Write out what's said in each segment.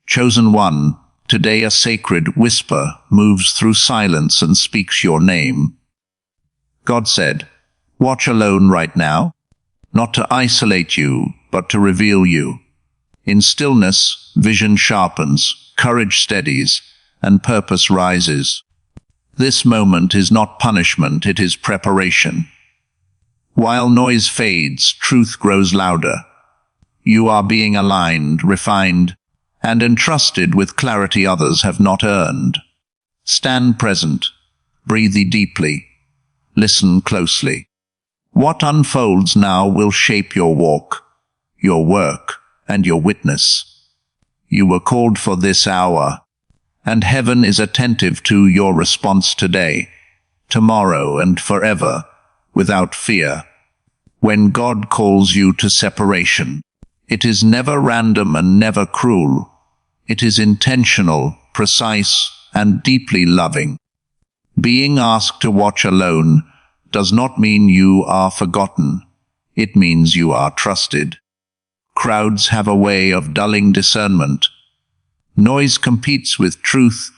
Chosen one, today a sacred whisper moves through silence and speaks your name. God said, "Watch alone right now, not to isolate you, but to reveal you. In stillness, vision sharpens, courage steadies, and purpose rises. This moment is not punishment, it is preparation. While noise fades, truth grows louder. You are being aligned, refined, and entrusted with clarity others have not earned. Stand present, breathe deeply, listen closely. What unfolds now will shape your walk, your work, and your witness. You were called for this hour, and heaven is attentive to your response today, tomorrow, and forever, without fear. When God calls you to separation, it is never random and never cruel. It is intentional, precise, and deeply loving. Being asked to watch alone does not mean you are forgotten. It means you are trusted. Crowds have a way of dulling discernment. Noise competes with truth,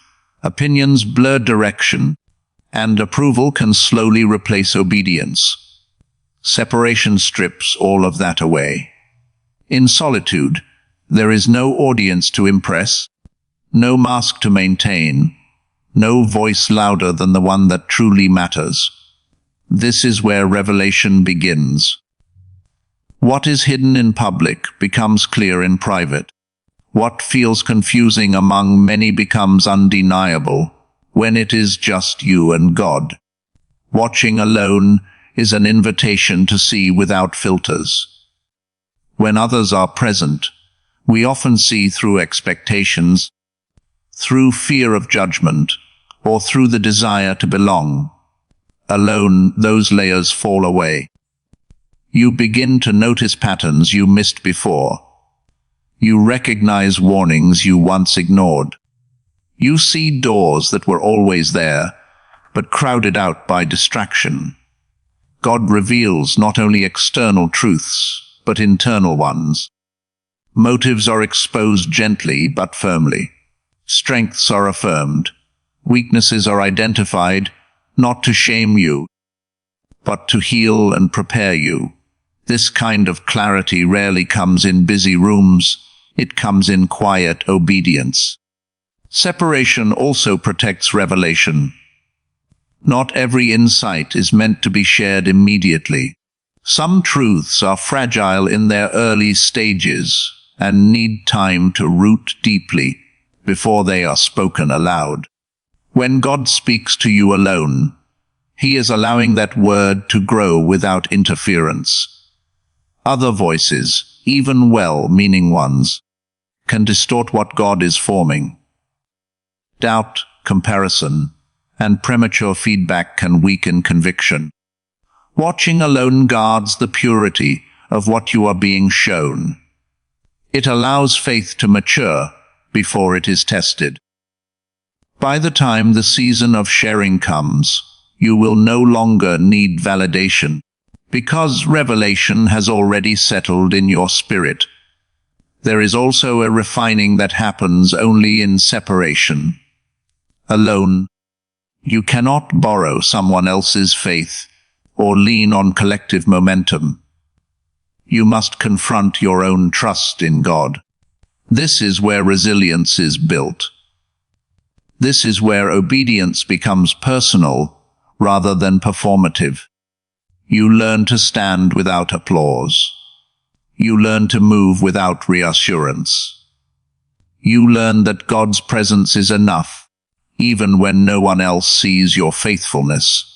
opinions blur direction, and approval can slowly replace obedience. Separation strips all of that away. In solitude, there is no audience to impress, no mask to maintain, no voice louder than the one that truly matters. This is where revelation begins. What is hidden in public becomes clear in private. What feels confusing among many becomes undeniable when it is just you and God. Watching alone is an invitation to see without filters. When others are present, we often see through expectations, through fear of judgment, or through the desire to belong. Alone, those layers fall away. You begin to notice patterns you missed before. You recognize warnings you once ignored. You see doors that were always there, but crowded out by distraction. God reveals not only external truths, but internal ones. Motives are exposed gently but firmly. Strengths are affirmed. Weaknesses are identified, not to shame you, but to heal and prepare you. This kind of clarity rarely comes in busy rooms. It comes in quiet obedience. Separation also protects revelation. Not every insight is meant to be shared immediately. Some truths are fragile in their early stages and need time to root deeply before they are spoken aloud. When God speaks to you alone, He is allowing that word to grow without interference. Other voices, even well-meaning ones, can distort what God is forming. Doubt, comparison, and premature feedback can weaken conviction. Watching alone guards the purity of what you are being shown. It allows faith to mature before it is tested. By the time the season of sharing comes, you will no longer need validation, because revelation has already settled in your spirit. There is also a refining that happens only in separation. Alone, you cannot borrow someone else's faith or lean on collective momentum. You must confront your own trust in God. This is where resilience is built. This is where obedience becomes personal rather than performative. You learn to stand without applause. You learn to move without reassurance. You learn that God's presence is enough, even when no one else sees your faithfulness.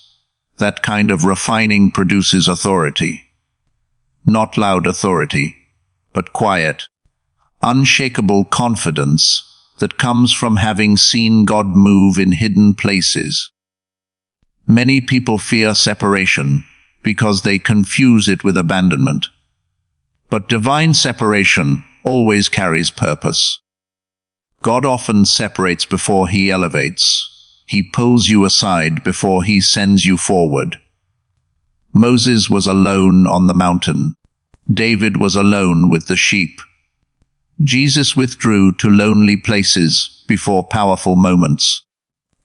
That kind of refining produces authority. Not loud authority, but quiet, unshakable confidence that comes from having seen God move in hidden places. Many people fear separation because they confuse it with abandonment. But divine separation always carries purpose. God often separates before He elevates. He pulls you aside before He sends you forward. Moses was alone on the mountain. David was alone with the sheep. Jesus withdrew to lonely places before powerful moments.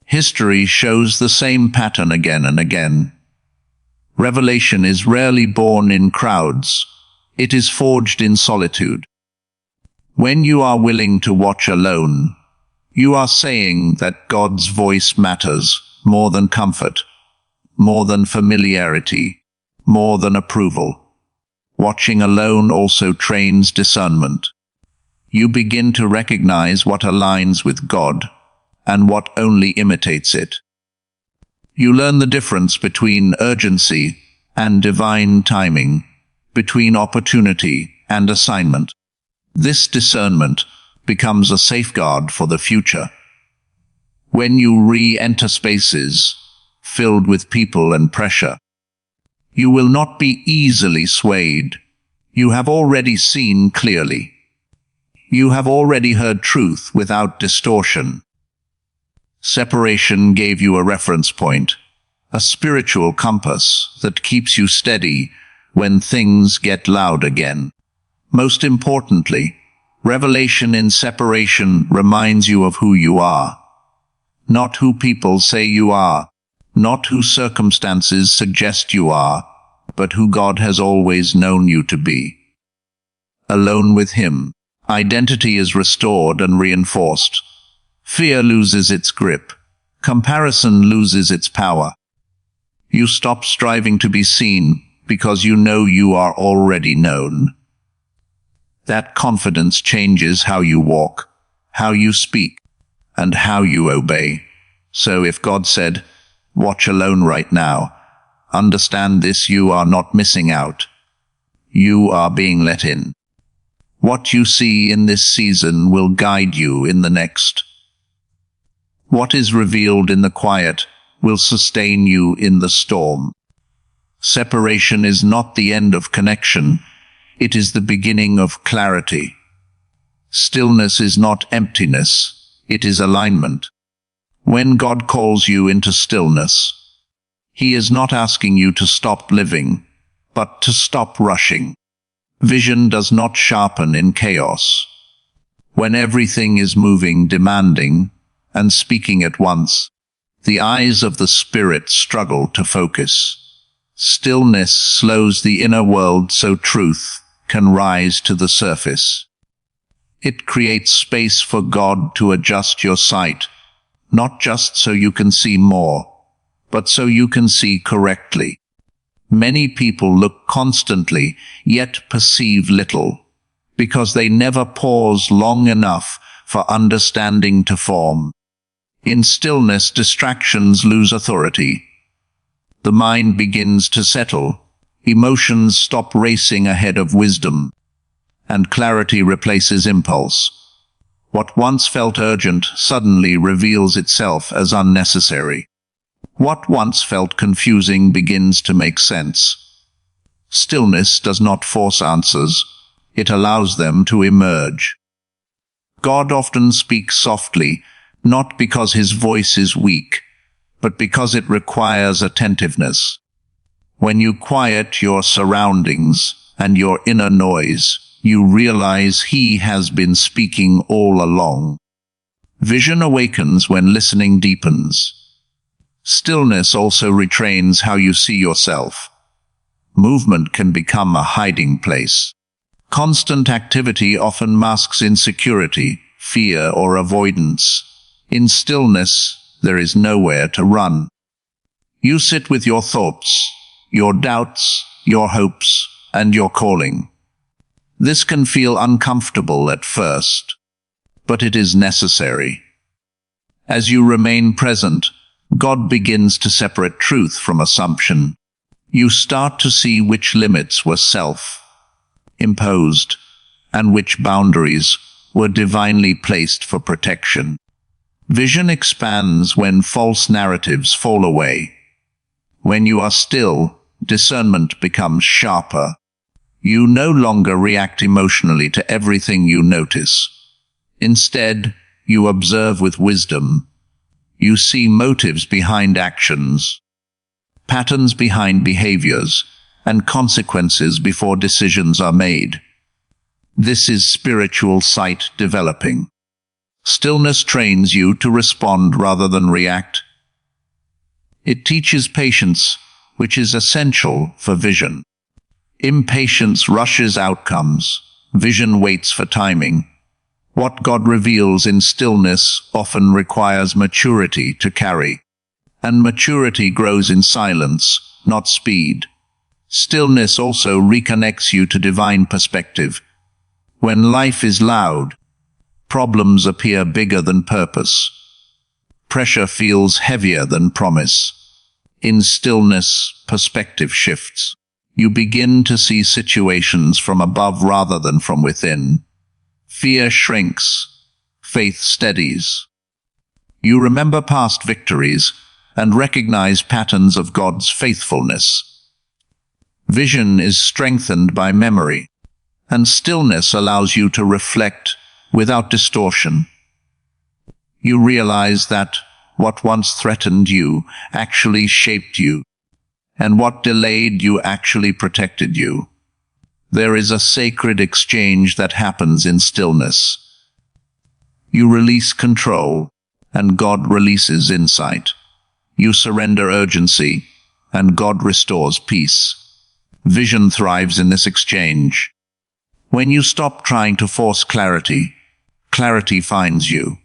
History shows the same pattern again and again. Revelation is rarely born in crowds. It is forged in solitude. When you are willing to watch alone, you are saying that God's voice matters more than comfort, more than familiarity, more than approval. Watching alone also trains discernment. You begin to recognize what aligns with God and what only imitates it. You learn the difference between urgency and divine timing, between opportunity and assignment. This discernment becomes a safeguard for the future. When you re-enter spaces filled with people and pressure, you will not be easily swayed. You have already seen clearly. You have already heard truth without distortion. Separation gave you a reference point, a spiritual compass that keeps you steady when things get loud again. Most importantly, revelation in separation reminds you of who you are. Not who people say you are, not who circumstances suggest you are, but who God has always known you to be. Alone with Him, identity is restored and reinforced. Fear loses its grip. Comparison loses its power. You stop striving to be seen because you know you are already known. That confidence changes how you walk, how you speak, and how you obey. So if God said, "Watch alone right now," understand this: you are not missing out. You are being let in. What you see in this season will guide you in the next. What is revealed in the quiet will sustain you in the storm. Separation is not the end of connection. It is the beginning of clarity. Stillness is not emptiness. It is alignment. When God calls you into stillness, He is not asking you to stop living, but to stop rushing. Vision does not sharpen in chaos. When everything is moving, demanding, and speaking at once, the eyes of the Spirit struggle to focus. Stillness slows the inner world so truth can rise to the surface. It creates space for God to adjust your sight, not just so you can see more, but so you can see correctly. Many people look constantly, yet perceive little, because they never pause long enough for understanding to form. In stillness, distractions lose authority. The mind begins to settle, emotions stop racing ahead of wisdom, and clarity replaces impulse. What once felt urgent suddenly reveals itself as unnecessary. What once felt confusing begins to make sense. Stillness does not force answers, it allows them to emerge. God often speaks softly, not because His voice is weak, but because it requires attentiveness. When you quiet your surroundings and your inner noise, you realize He has been speaking all along. Vision awakens when listening deepens. Stillness also retrains how you see yourself. Movement can become a hiding place. Constant activity often masks insecurity, fear, or avoidance. In stillness, there is nowhere to run. You sit with your thoughts, your doubts, your hopes, and your calling. This can feel uncomfortable at first, but it is necessary. As you remain present, God begins to separate truth from assumption. You start to see which limits were self-imposed and which boundaries were divinely placed for protection. Vision expands when false narratives fall away. When you are still, discernment becomes sharper. You no longer react emotionally to everything you notice. Instead, you observe with wisdom. You see motives behind actions, patterns behind behaviors, and consequences before decisions are made. This is spiritual sight developing. Stillness trains you to respond rather than react. It teaches patience, which is essential for vision. Impatience rushes outcomes. Vision waits for timing. What God reveals in stillness often requires maturity to carry. And maturity grows in silence, not speed. Stillness also reconnects you to divine perspective. When life is loud, problems appear bigger than purpose. Pressure feels heavier than promise. In stillness, perspective shifts. You begin to see situations from above rather than from within. Fear shrinks. Faith steadies. You remember past victories and recognize patterns of God's faithfulness. Vision is strengthened by memory, and stillness allows you to reflect without distortion. You realize that what once threatened you actually shaped you, and what delayed you actually protected you. There is a sacred exchange that happens in stillness. You release control, and God releases insight. You surrender urgency, and God restores peace. Vision thrives in this exchange. When you stop trying to force clarity, clarity finds you.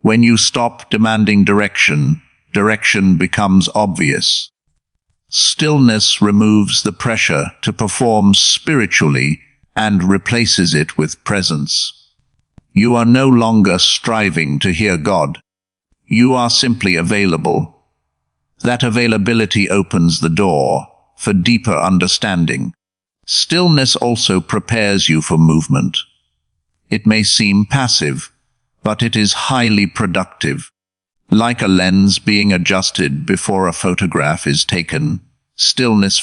When you stop demanding direction, direction becomes obvious. Stillness removes the pressure to perform spiritually and replaces it with presence. You are no longer striving to hear God. You are simply available. That availability opens the door for deeper understanding. Stillness also prepares you for movement. It may seem passive, but it is highly productive. Like a lens being adjusted before a photograph is taken, stillness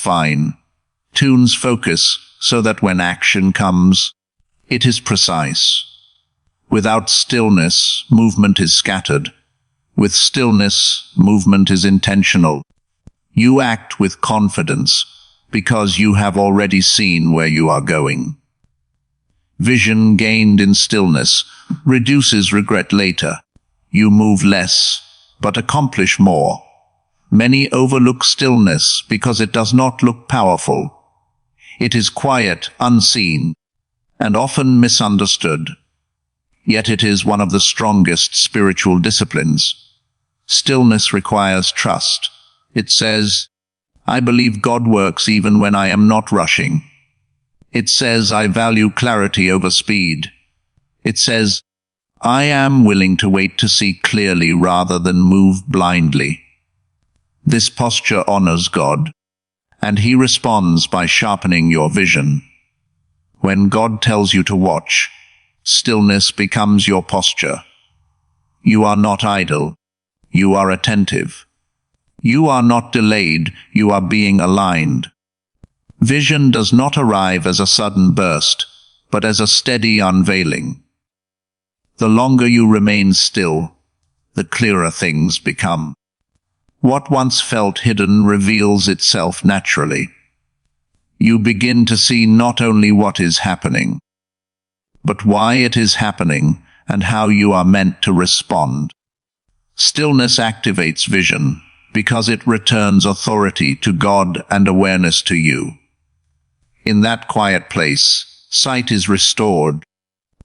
tunes focus so that when action comes, it is precise. Without stillness, movement is scattered. With stillness, movement is intentional. You act with confidence because you have already seen where you are going. Vision gained in stillness reduces regret later. You move less, but accomplish more. Many overlook stillness because it does not look powerful. It is quiet, unseen, and often misunderstood. Yet it is one of the strongest spiritual disciplines. Stillness requires trust. It says, I believe God works even when I am not rushing. It says, I value clarity over speed. It says, I am willing to wait to see clearly rather than move blindly. This posture honors God, and He responds by sharpening your vision. When God tells you to watch, stillness becomes your posture. You are not idle. You are attentive. You are not delayed. You are being aligned. Vision does not arrive as a sudden burst, but as a steady unveiling. The longer you remain still, the clearer things become. What once felt hidden reveals itself naturally. You begin to see not only what is happening, but why it is happening and how you are meant to respond. Stillness activates vision because it returns authority to God and awareness to you. In that quiet place, sight is restored,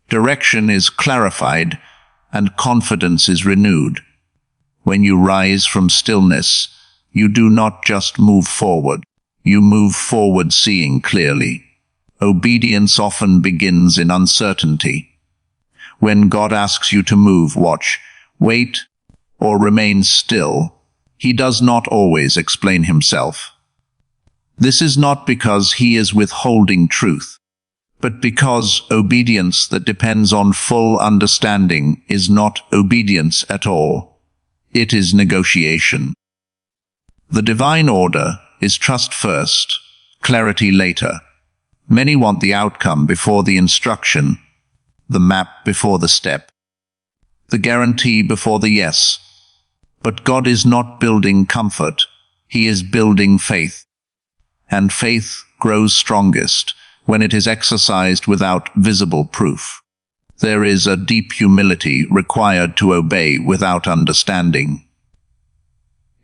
direction is clarified, and confidence is renewed. When you rise from stillness, you do not just move forward. You move forward seeing clearly. Obedience often begins in uncertainty. When God asks you to move, watch, wait, or remain still, He does not always explain Himself. This is not because He is withholding truth, but because obedience that depends on full understanding is not obedience at all. It is negotiation. The divine order is trust first, clarity later. Many want the outcome before the instruction, the map before the step, the guarantee before the yes. But God is not building comfort. He is building faith. And faith grows strongest when it is exercised without visible proof. There is a deep humility required to obey without understanding.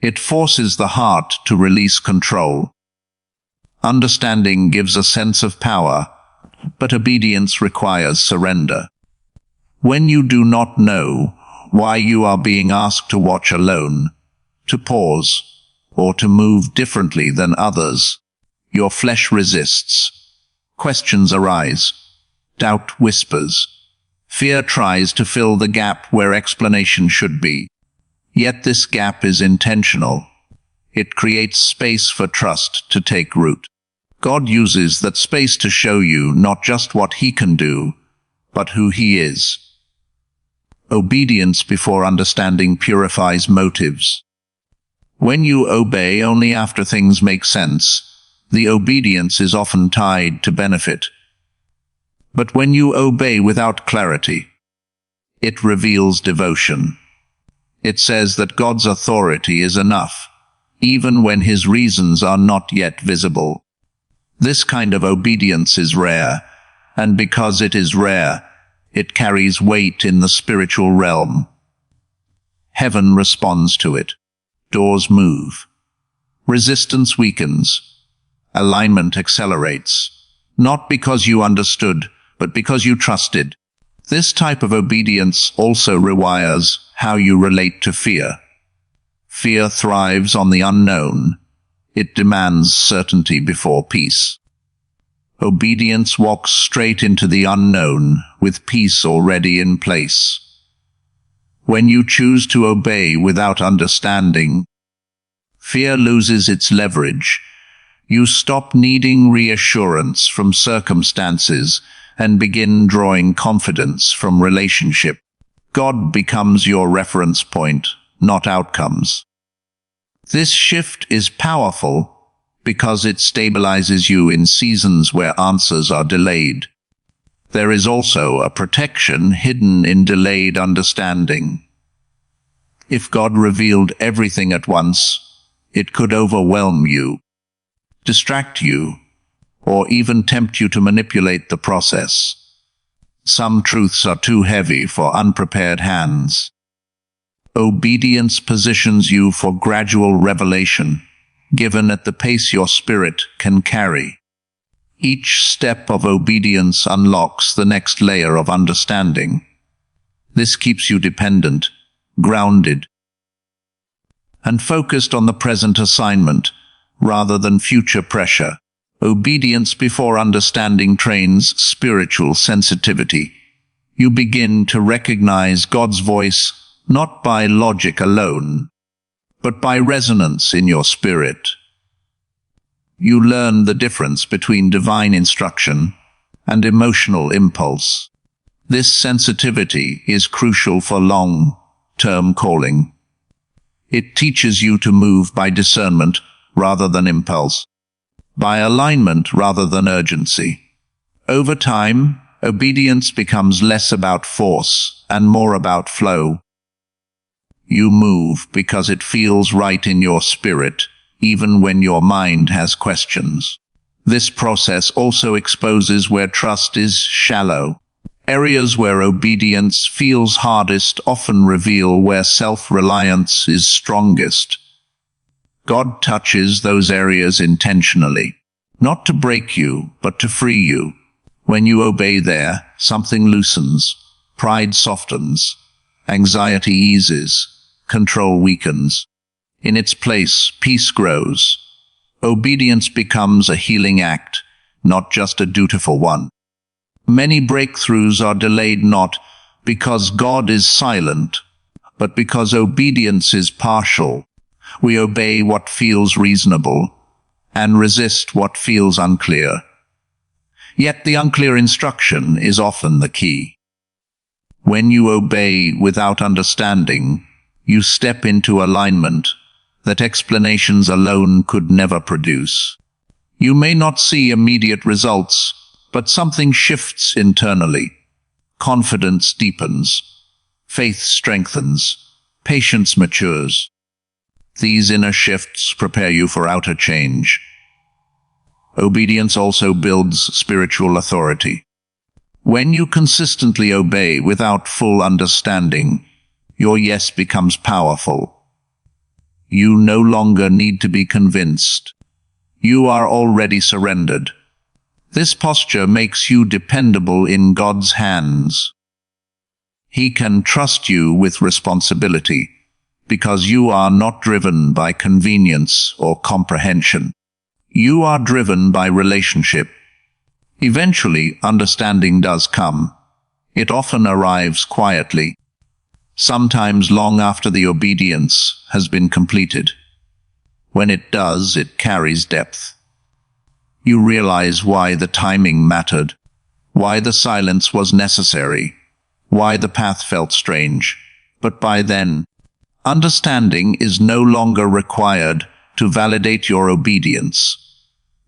It forces the heart to release control. Understanding gives a sense of power, but obedience requires surrender. When you do not know why you are being asked to watch alone, to pause, or to move differently than others, your flesh resists. Questions arise. Doubt whispers. Fear tries to fill the gap where explanation should be. Yet this gap is intentional. It creates space for trust to take root. God uses that space to show you not just what He can do, but who He is. Obedience before understanding purifies motives. When you obey only after things make sense, the obedience is often tied to benefit. But when you obey without clarity, it reveals devotion. It says that God's authority is enough, even when His reasons are not yet visible. This kind of obedience is rare, and because it is rare, it carries weight in the spiritual realm. Heaven responds to it. Doors move. Resistance weakens. Alignment accelerates. Not because you understood, but because you trusted. This type of obedience also rewires how you relate to fear. Fear thrives on the unknown. It demands certainty before peace. Obedience walks straight into the unknown, with peace already in place. When you choose to obey without understanding, fear loses its leverage. You stop needing reassurance from circumstances and begin drawing confidence from relationship. God becomes your reference point, not outcomes. This shift is powerful because it stabilizes you in seasons where answers are delayed. There is also a protection hidden in delayed understanding. If God revealed everything at once, it could overwhelm you, distract you, or even tempt you to manipulate the process. Some truths are too heavy for unprepared hands. Obedience positions you for gradual revelation, given at the pace your spirit can carry. Each step of obedience unlocks the next layer of understanding. This keeps you dependent, grounded, and focused on the present assignment, rather than future pressure. Obedience before understanding trains spiritual sensitivity. You begin to recognize God's voice not by logic alone, but by resonance in your spirit. You learn the difference between divine instruction and emotional impulse. This sensitivity is crucial for long-term calling. It teaches you to move by discernment rather than impulse, by alignment rather than urgency. Over time, obedience becomes less about force and more about flow. You move because it feels right in your spirit, even when your mind has questions. This process also exposes where trust is shallow. Areas where obedience feels hardest often reveal where self-reliance is strongest. God touches those areas intentionally, not to break you, but to free you. When you obey there, something loosens, pride softens, anxiety eases, control weakens. In its place, peace grows. Obedience becomes a healing act, not just a dutiful one. Many breakthroughs are delayed not because God is silent, but because obedience is partial. We obey what feels reasonable and resist what feels unclear. Yet the unclear instruction is often the key. When you obey without understanding, you step into alignment that explanations alone could never produce. You may not see immediate results, but something shifts internally. Confidence deepens, faith strengthens, patience matures. These inner shifts prepare you for outer change. Obedience also builds spiritual authority. When you consistently obey without full understanding, your yes becomes powerful. You no longer need to be convinced. You are already surrendered. This posture makes you dependable in God's hands. He can trust you with responsibility, because you are not driven by convenience or comprehension. You are driven by relationship. Eventually, understanding does come. It often arrives quietly, sometimes long after the obedience has been completed. When it does, it carries depth. You realize why the timing mattered, why the silence was necessary, why the path felt strange. But by then, understanding is no longer required to validate your obedience.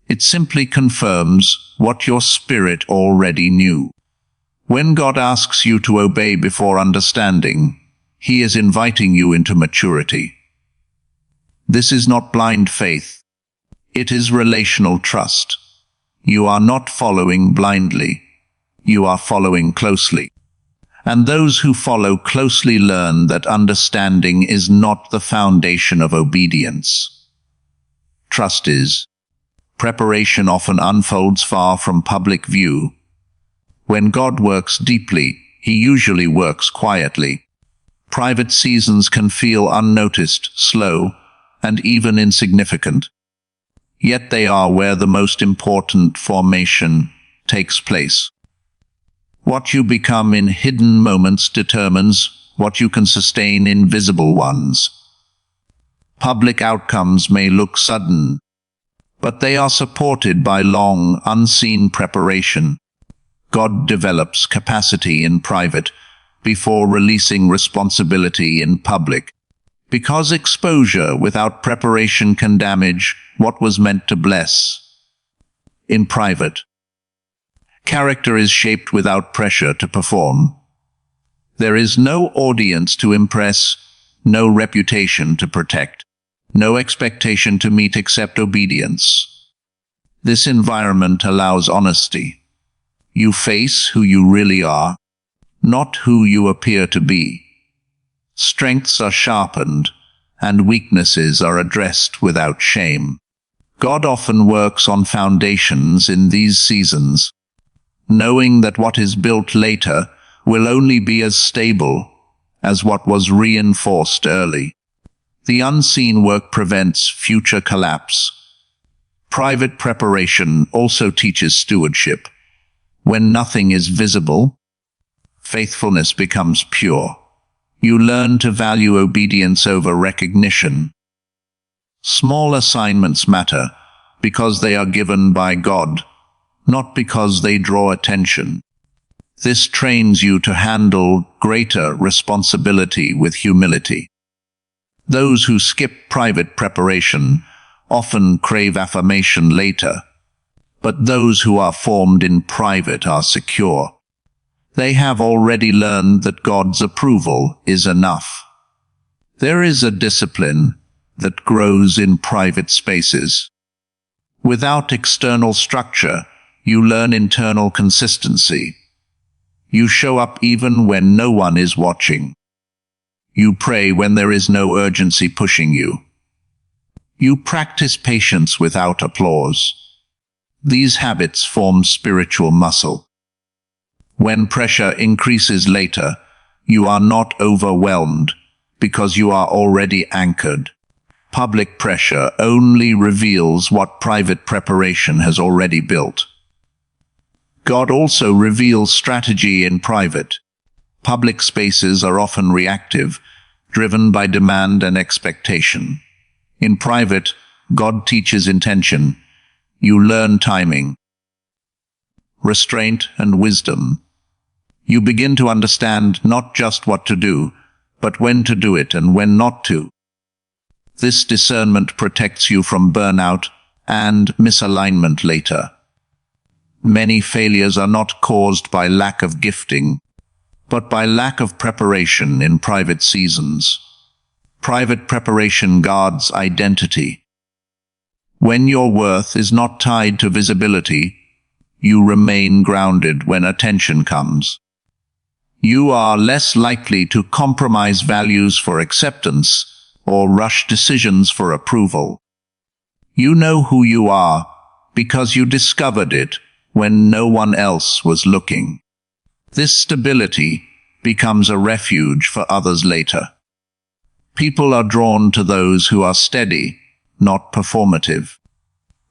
It simply confirms what your spirit already knew. When God asks you to obey before understanding, He is inviting you into maturity. This is not blind faith. It is relational trust. You are not following blindly. You are following closely. And those who follow closely learn that understanding is not the foundation of obedience. Trust is. Preparation often unfolds far from public view. When God works deeply, He usually works quietly. Private seasons can feel unnoticed, slow, and even insignificant. Yet they are where the most important formation takes place. What you become in hidden moments determines what you can sustain in visible ones. Public outcomes may look sudden, but they are supported by long, unseen preparation. God develops capacity in private before releasing responsibility in public, because exposure without preparation can damage what was meant to bless. In private, character is shaped without pressure to perform. There is no audience to impress, no reputation to protect, no expectation to meet except obedience. This environment allows honesty. You face who you really are, not who you appear to be. Strengths are sharpened, and weaknesses are addressed without shame. God often works on foundations in these seasons, knowing that what is built later will only be as stable as what was reinforced early. The unseen work prevents future collapse. Private preparation also teaches stewardship. When nothing is visible, faithfulness becomes pure. You learn to value obedience over recognition. Small assignments matter because they are given by God, not because they draw attention. This trains you to handle greater responsibility with humility. Those who skip private preparation often crave affirmation later, but those who are formed in private are secure. They have already learned that God's approval is enough. There is a discipline that grows in private spaces. Without external structure, you learn internal consistency. You show up even when no one is watching. You pray when there is no urgency pushing you. You practice patience without applause. These habits form spiritual muscle. When pressure increases later, you are not overwhelmed because you are already anchored. Public pressure only reveals what private preparation has already built. God also reveals strategy in private. Public spaces are often reactive, driven by demand and expectation. In private, God teaches intention. You learn timing, restraint, and wisdom. You begin to understand not just what to do, but when to do it and when not to. This discernment protects you from burnout and misalignment later. Many failures are not caused by lack of gifting, but by lack of preparation in private seasons. Private preparation guards identity. When your worth is not tied to visibility, you remain grounded when attention comes. You are less likely to compromise values for acceptance or rush decisions for approval. You know who you are because you discovered it when no one else was looking. This stability becomes a refuge for others later. People are drawn to those who are steady, not performative.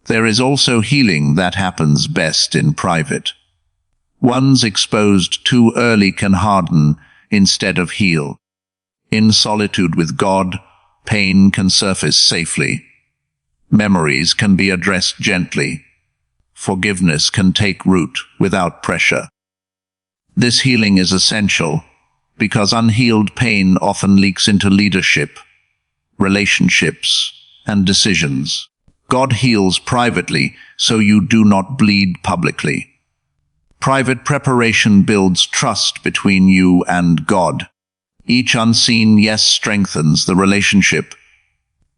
There is also healing that happens best in private. Ones exposed too early can harden instead of heal. In solitude with God, pain can surface safely. Memories can be addressed gently. Forgiveness can take root without pressure. This healing is essential because unhealed pain often leaks into leadership, relationships, and decisions. God heals privately so you do not bleed publicly. Private preparation builds trust between you and God. Each unseen yes strengthens the relationship.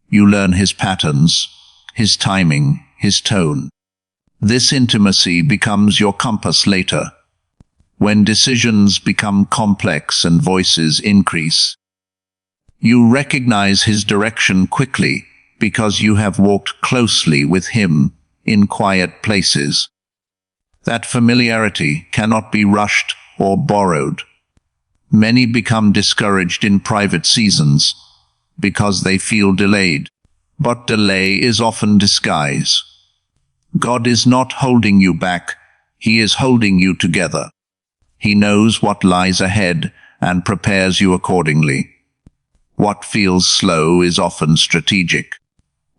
You learn His patterns, His timing, His tone. This intimacy becomes your compass later. When decisions become complex and voices increase, you recognize His direction quickly because you have walked closely with Him in quiet places. That familiarity cannot be rushed or borrowed. Many become discouraged in private seasons because they feel delayed, but delay is often disguise. God is not holding you back, He is holding you together. He knows what lies ahead and prepares you accordingly. What feels slow is often strategic.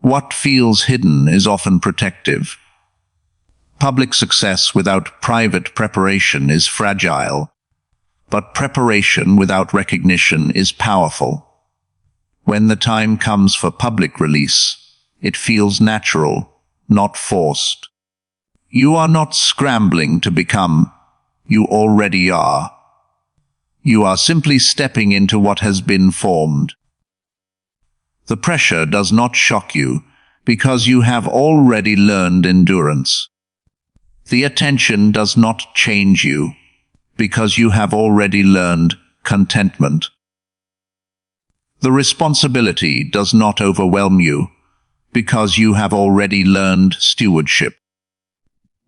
What feels hidden is often protective. Public success without private preparation is fragile, but preparation without recognition is powerful. When the time comes for public release, it feels natural, not forced. You are not scrambling to become, you already are. You are simply stepping into what has been formed. The pressure does not shock you because you have already learned endurance. The attention does not change you because you have already learned contentment. The responsibility does not overwhelm you because you have already learned stewardship.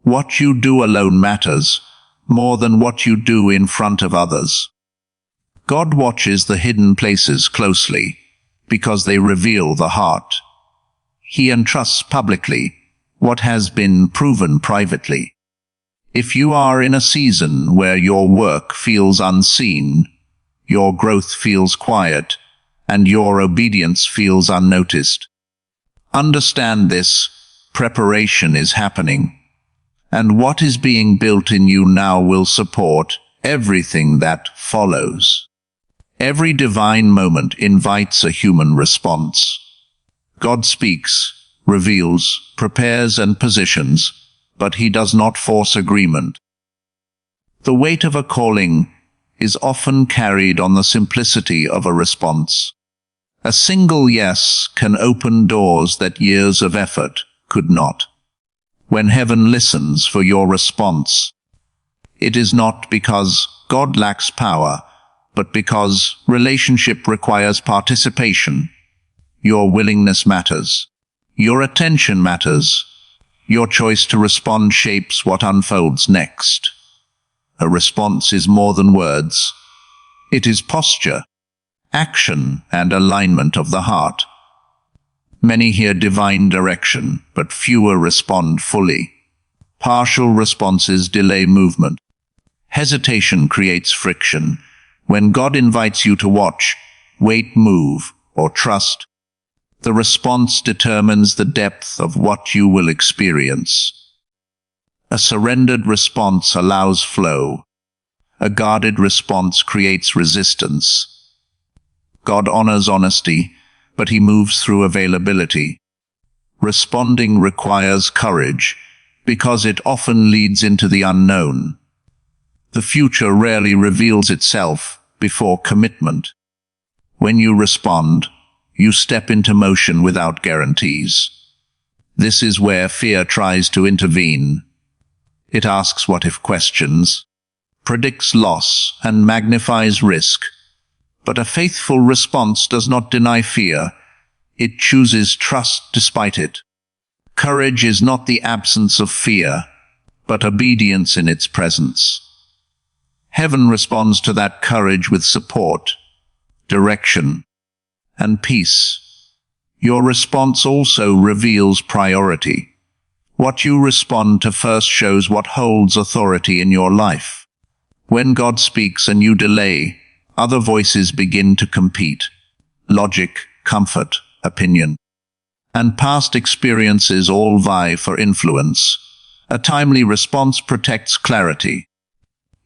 What you do alone matters more than what you do in front of others. God watches the hidden places closely because they reveal the heart. He entrusts publicly what has been proven privately. If you are in a season where your work feels unseen, your growth feels quiet, and your obedience feels unnoticed, understand this: preparation is happening, and what is being built in you now will support everything that follows. Every divine moment invites a human response. God speaks, reveals, prepares, and positions, but He does not force agreement. The weight of a calling is often carried on the simplicity of a response. A single yes can open doors that years of effort could not. When heaven listens for your response, it is not because God lacks power, but because relationship requires participation. Your willingness matters. Your attention matters. Your choice to respond shapes what unfolds next. A response is more than words. It is posture, action, and alignment of the heart. Many hear divine direction, but fewer respond fully. Partial responses delay movement. Hesitation creates friction. When God invites you to watch, wait, move, or trust, the response determines the depth of what you will experience. A surrendered response allows flow. A guarded response creates resistance. God honors honesty, but He moves through availability. Responding requires courage, because it often leads into the unknown. The future rarely reveals itself before commitment. When you respond, you step into motion without guarantees. This is where fear tries to intervene. It asks what-if questions, predicts loss, and magnifies risk. But a faithful response does not deny fear. It chooses trust despite it. Courage is not the absence of fear, but obedience in its presence. Heaven responds to that courage with support, direction, and peace. Your response also reveals priority. What you respond to first shows what holds authority in your life. When God speaks and you delay, other voices begin to compete. Logic, comfort, opinion, and past experiences all vie for influence. A timely response protects clarity.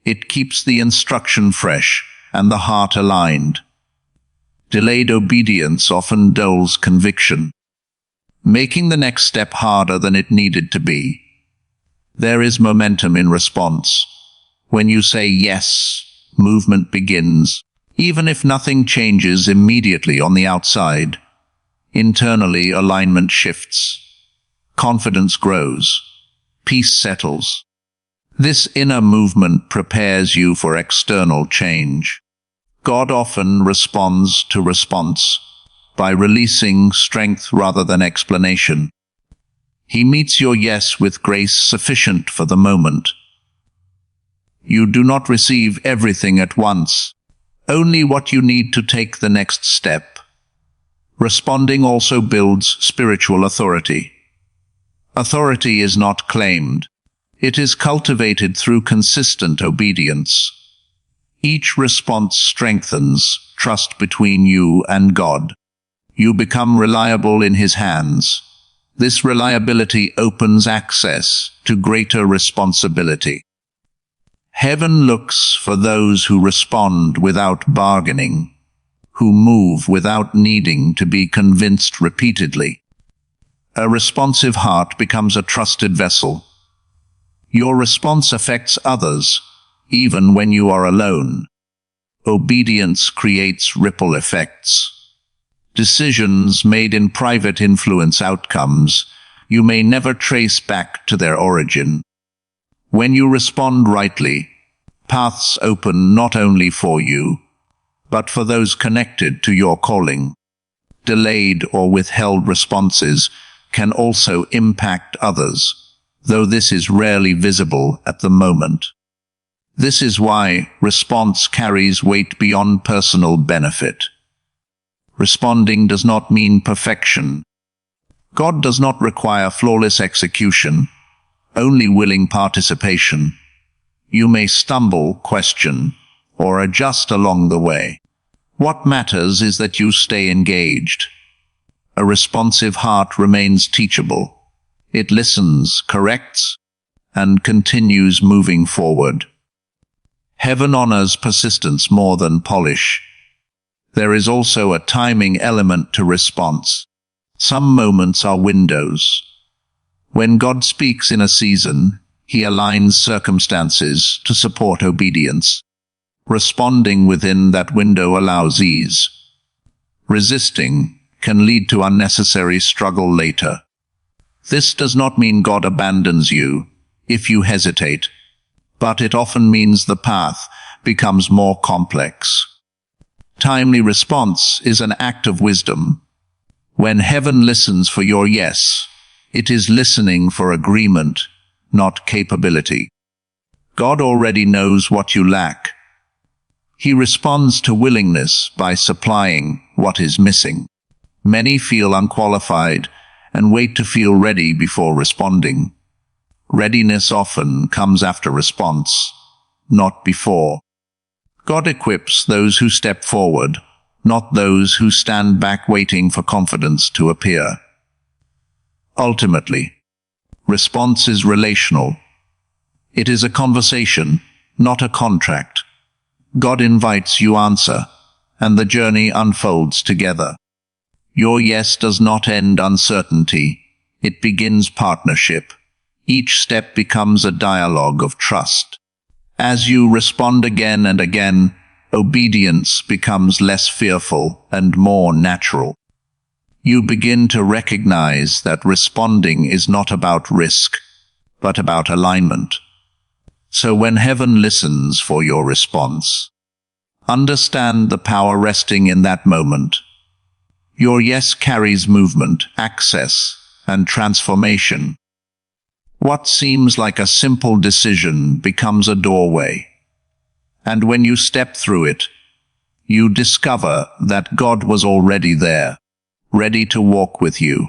It keeps the instruction fresh and the heart aligned. Delayed obedience often dulls conviction, making the next step harder than it needed to be. There is momentum in response. When you say yes, movement begins, even if nothing changes immediately on the outside. Internally, alignment shifts. Confidence grows. Peace settles. This inner movement prepares you for external change. God often responds to response by releasing strength rather than explanation. He meets your yes with grace sufficient for the moment. You do not receive everything at once, only what you need to take the next step. Responding also builds spiritual authority. Authority is not claimed. It is cultivated through consistent obedience. Each response strengthens trust between you and God. You become reliable in His hands. This reliability opens access to greater responsibility. Heaven looks for those who respond without bargaining, who move without needing to be convinced repeatedly. A responsive heart becomes a trusted vessel. Your response affects others, even when you are alone. Obedience creates ripple effects. Decisions made in private influence outcomes you may never trace back to their origin. When you respond rightly, paths open not only for you, but for those connected to your calling. Delayed or withheld responses can also impact others, though this is rarely visible at the moment. This is why response carries weight beyond personal benefit. Responding does not mean perfection. God does not require flawless execution, only willing participation. You may stumble, question, or adjust along the way. What matters is that you stay engaged. A responsive heart remains teachable. It listens, corrects, and continues moving forward. Heaven honors persistence more than polish. There is also a timing element to response. Some moments are windows. When God speaks in a season, He aligns circumstances to support obedience. Responding within that window allows ease. Resisting can lead to unnecessary struggle later. This does not mean God abandons you if you hesitate, but it often means the path becomes more complex. Timely response is an act of wisdom. When heaven listens for your yes, it is listening for agreement, not capability. God already knows what you lack. He responds to willingness by supplying what is missing. Many feel unqualified and wait to feel ready before responding. Readiness often comes after response, not before. God equips those who step forward, not those who stand back waiting for confidence to appear. Ultimately, response is relational. It is a conversation, not a contract. God invites you answer, and the journey unfolds together. Your yes does not end uncertainty. It begins partnership. Each step becomes a dialogue of trust. As you respond again and again, obedience becomes less fearful and more natural. You begin to recognize that responding is not about risk, but about alignment. So when heaven listens for your response, understand the power resting in that moment. Your yes carries movement, access, and transformation. What seems like a simple decision becomes a doorway. And when you step through it, you discover that God was already there, ready to walk with you.